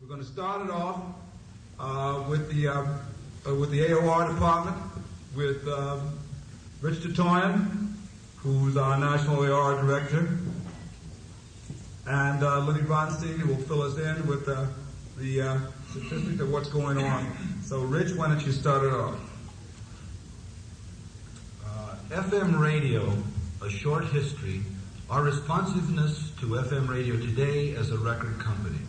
We're going to start it off with the AOR department with Rich Totoian, who's our National AOR Director, and Libby Bronstein, who will fill us in with the statistics of what's going on. So, Rich, why don't you start it off? FM radio, a short history, our responsiveness to FM radio today as a record company.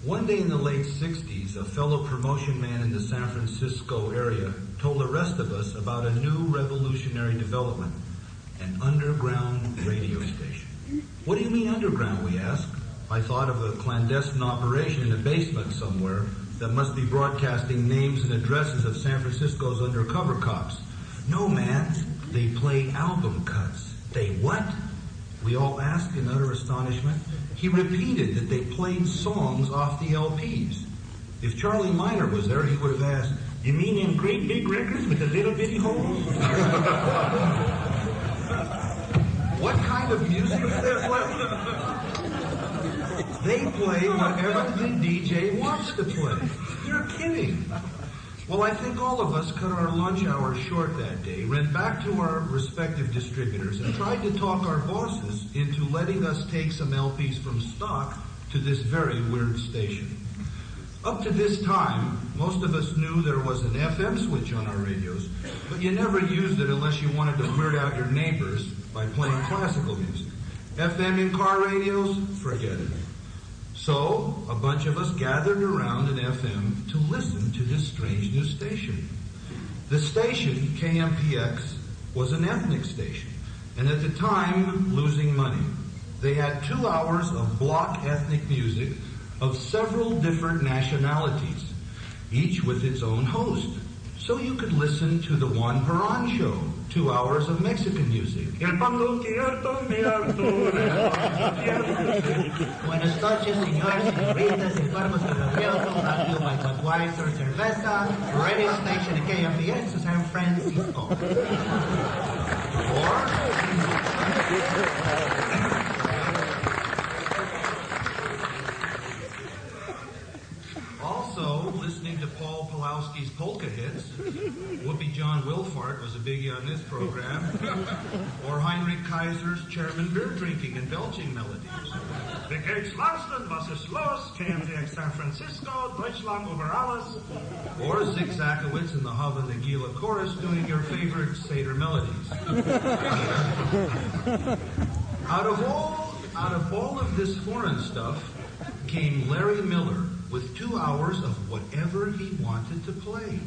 One day in the late 60s, a fellow promotion man in the San Francisco area told the rest of us about a new revolutionary development, an underground radio station. What do you mean underground, we asked. I thought of a clandestine operation in a basement somewhere that must be broadcasting names and addresses of San Francisco's undercover cops. No, man, they play album cuts. They what? We all asked in utter astonishment. He repeated that they played songs off the LPs. If Charlie Miner was there, he would have asked, "You mean in great big records with the little bitty holes?" What kind of music do they play? They play whatever the DJ wants to play. You're kidding. Well, I think all of us cut our lunch hours short that day, ran back to our respective distributors, and tried to talk our bosses into letting us take some LPs from stock to this very weird station. Up to this time, most of us knew there was an FM switch on our radios, but you never used it unless you wanted to weird out your neighbors by playing classical music. FM in car radios? Forget it. So, a bunch of us gathered around an FM to listen to this strange new station. The station, KMPX, was an ethnic station, and at the time, losing money. They had 2 hours of block ethnic music of several different nationalities, each with its own host. So you could listen to the Juan Perón show, 2 hours of Mexican music. Buenas noches, señores, señoritas, enfermos de nerviosos, rápido by Budweiser, cerveza, radio station at KMPX in San Francisco. Or, also, listening to Paul Pulowski's polka hits. Whoopi John Wilfart was a biggie on this program. Or Heinrich Kaiser's Chairman beer drinking and belching melodies. The Gates Lanston, was ist los? KMPX San Francisco, Deutschland über alles. Or Zig Zakowitz and the Hava Nagila chorus doing your favorite Seder melodies. Out of all of this foreign stuff came Larry Miller with 2 hours of whatever he wanted to play.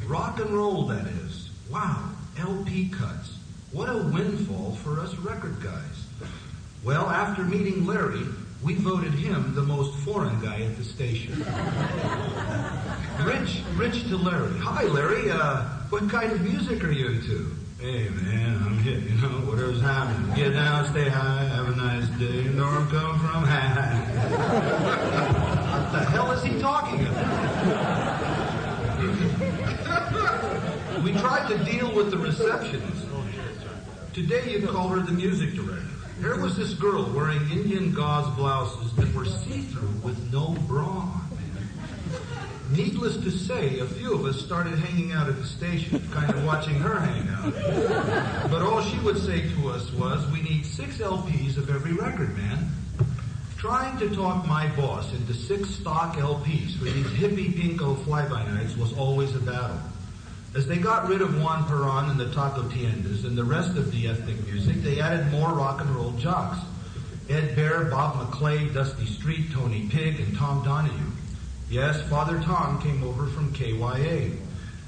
Rock and roll, that is. Wow, LP cuts. What a windfall for us record guys. Well, after meeting Larry, we voted him the most foreign guy at the station. Rich to Larry. Hi, Larry, what kind of music are you into? Hey, man, I'm hip, whatever's happening. Get down, stay high, have a nice day, you know where I'm coming from? What the hell is he talking about? We tried to deal with the receptionist. Today you'd call her the music director. Here was this girl wearing Indian gauze blouses that were see-through with no bra on. Needless to say, a few of us started hanging out at the station, kind of watching her hang out. But all she would say to us was, "We need 6 LPs of every record, man." Trying to talk my boss into 6 stock LPs for these hippie pinko fly-by-nights was always a battle. As they got rid of Juan Perón and the Totoians and the rest of the ethnic music, they added more rock and roll jocks. Ed Bear, Bob McClay, Dusty Street, Tony Pigg, and Tom Donahue. Yes, Father Tom came over from KYA.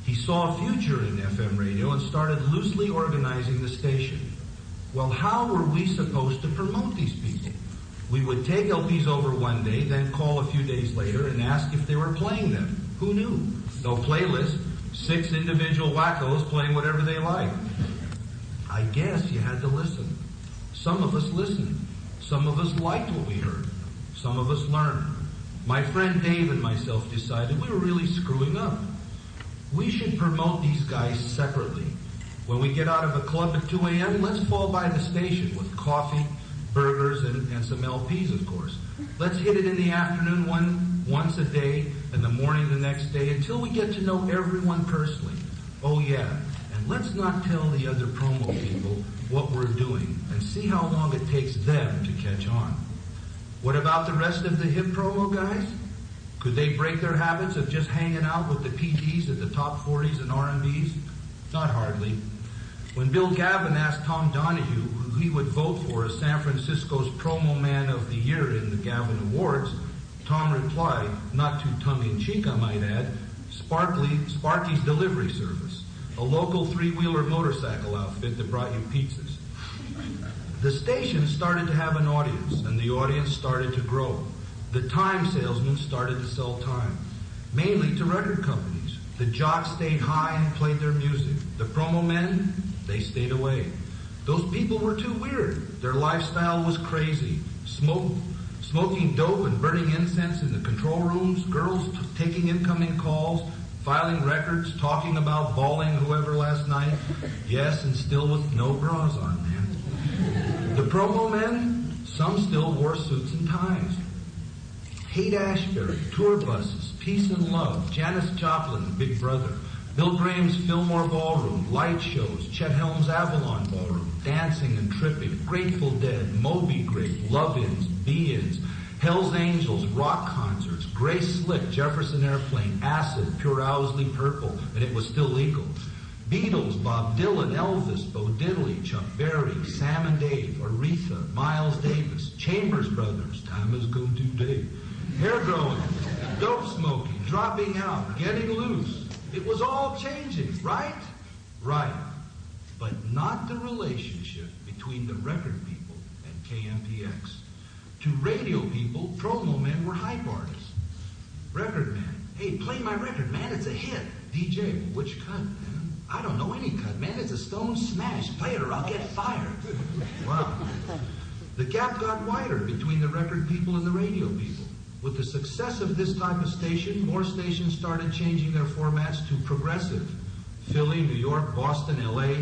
He saw a future in FM radio and started loosely organizing the station. Well, how were we supposed to promote these people? We would take LPs over one day, then call a few days later and ask if they were playing them. Who knew? No playlist, 6 individual wackos playing whatever they liked. I guess you had to listen. Some of us listened. Some of us liked what we heard. Some of us learned. My friend Dave and myself decided we were really screwing up. We should promote these guys separately. When we get out of a club at 2 a.m., let's fall by the station with coffee, burgers, and some LPs, of course. Let's hit it in the afternoon once a day, in the morning the next day, until we get to know everyone personally. Oh yeah, and let's not tell the other promo people what we're doing, and see how long it takes them to catch on. What about the rest of the hip promo guys? Could they break their habits of just hanging out with the PDs at the top 40s and R&Bs? Not hardly. When Bill Gavin asked Tom Donahue who he would vote for as San Francisco's Promo Man of the Year in the Gavin Awards, Tom replied, not too tongue-in-cheek I might add, Sparky's Delivery Service, a local three-wheeler motorcycle outfit that brought you pizzas. The station started to have an audience, and the audience started to grow. The time salesmen started to sell time, mainly to record companies. The jocks stayed high and played their music. The promo men, they stayed away. Those people were too weird. Their lifestyle was crazy. Smoking dope and burning incense in the control rooms, girls taking incoming calls, filing records, talking about balling whoever last night. Yes, and still with no bras on, man. The promo men, some still wore suits and ties. Haight-Ashbury, tour buses, Peace and Love, Janis Joplin, Big Brother, Bill Graham's Fillmore Ballroom, light shows, Chet Helms' Avalon Ballroom, dancing and tripping, Grateful Dead, Moby Grape, Love-Ins, Be-Ins, Hell's Angels, rock concerts, Grace Slick, Jefferson Airplane, Acid, Pure Owsley Purple, and it was still legal. Beatles, Bob Dylan, Elvis, Bo Diddley, Chuck Berry, Sam and Dave, Aretha, Miles Davis, Chambers Brothers, Time Has Come Today, hair growing, dope smoking, dropping out, getting loose. It was all changing, right? Right. But not the relationship between the record people and KMPX. To radio people, promo men were hype artists. Record man, hey, play my record, man, it's a hit. DJ, well, which cut, man? I don't know any cut, man, it's a stone smash. Play it or I'll get fired. Wow. The gap got wider between the record people and the radio people. With the success of this type of station, more stations started changing their formats to progressive. Philly, New York, Boston, LA.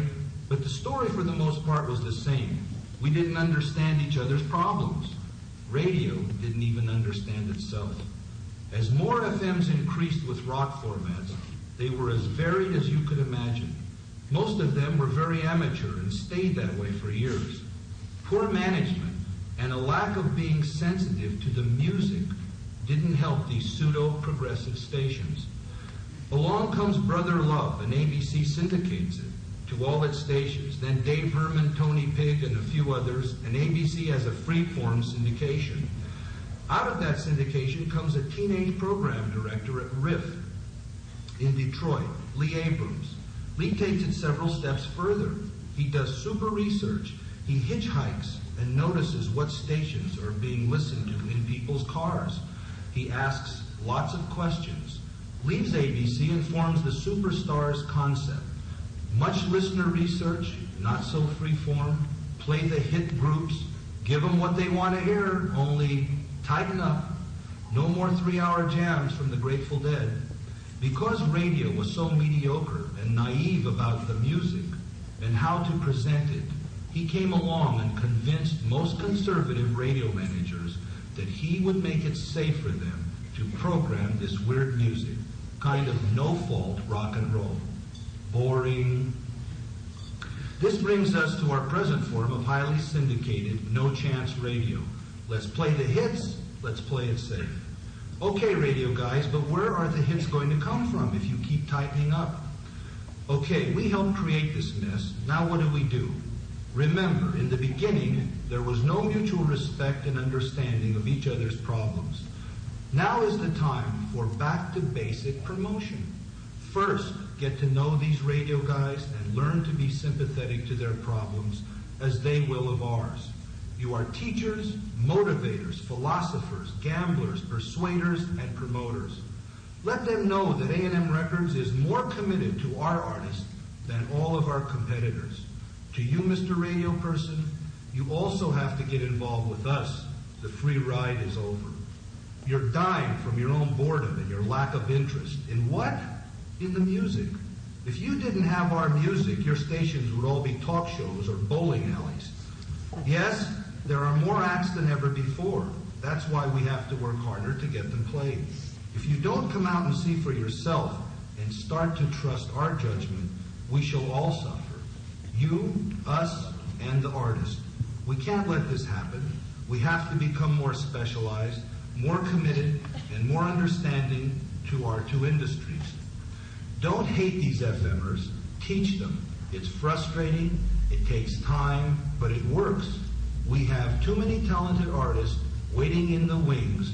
But the story for the most part was the same. We didn't understand each other's problems. Radio didn't even understand itself. As more FMs increased with rock formats, they were as varied as you could imagine. Most of them were very amateur and stayed that way for years. Poor management and a lack of being sensitive to the music didn't help these pseudo-progressive stations. Along comes Brother Love, and ABC syndicates it to all its stations. Then Dave Herman, Tony Pigg, and a few others, and ABC has a free-form syndication. Out of that syndication comes a teenage program director at Riff in Detroit, Lee Abrams. Lee takes it several steps further. He does super research. He hitchhikes and notices what stations are being listened to in people's cars. He asks lots of questions, leaves ABC and forms the Superstars concept. Much listener research, not so free-form. Play the hit groups, give them what they want to hear, only tighten up. No more 3-hour jams from the Grateful Dead. Because radio was so mediocre and naive about the music and how to present it, he came along and convinced most conservative radio managers that he would make it safe for them to program this weird music, kind of no-fault rock and roll. Boring. This brings us to our present form of highly syndicated, no-chance radio. Let's play the hits, let's play it safe. Okay, radio guys, but where are the hits going to come from if you keep tightening up? Okay, we helped create this mess. Now what do? Remember, in the beginning, there was no mutual respect and understanding of each other's problems. Now is the time for back-to-basic promotion. First, get to know these radio guys and learn to be sympathetic to their problems as they will of ours. You are teachers, motivators, philosophers, gamblers, persuaders, and promoters. Let them know that A&M Records is more committed to our artists than all of our competitors. To you, Mr. Radio Person, you also have to get involved with us. The free ride is over. You're dying from your own boredom and your lack of interest. In what? In the music. If you didn't have our music, your stations would all be talk shows or bowling alleys. Yes, there are more acts than ever before. That's why we have to work harder to get them played. If you don't come out and see for yourself and start to trust our judgment, we shall all suffer. You, us, and the artist. We can't let this happen. We have to become more specialized, more committed, and more understanding to our two industries. Don't hate these FMers. Teach them. It's frustrating. It takes time, but it works. We have too many talented artists waiting in the wings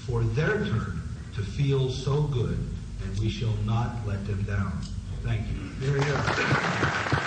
for their turn to feel so good, and we shall not let them down. Thank you. Here, here.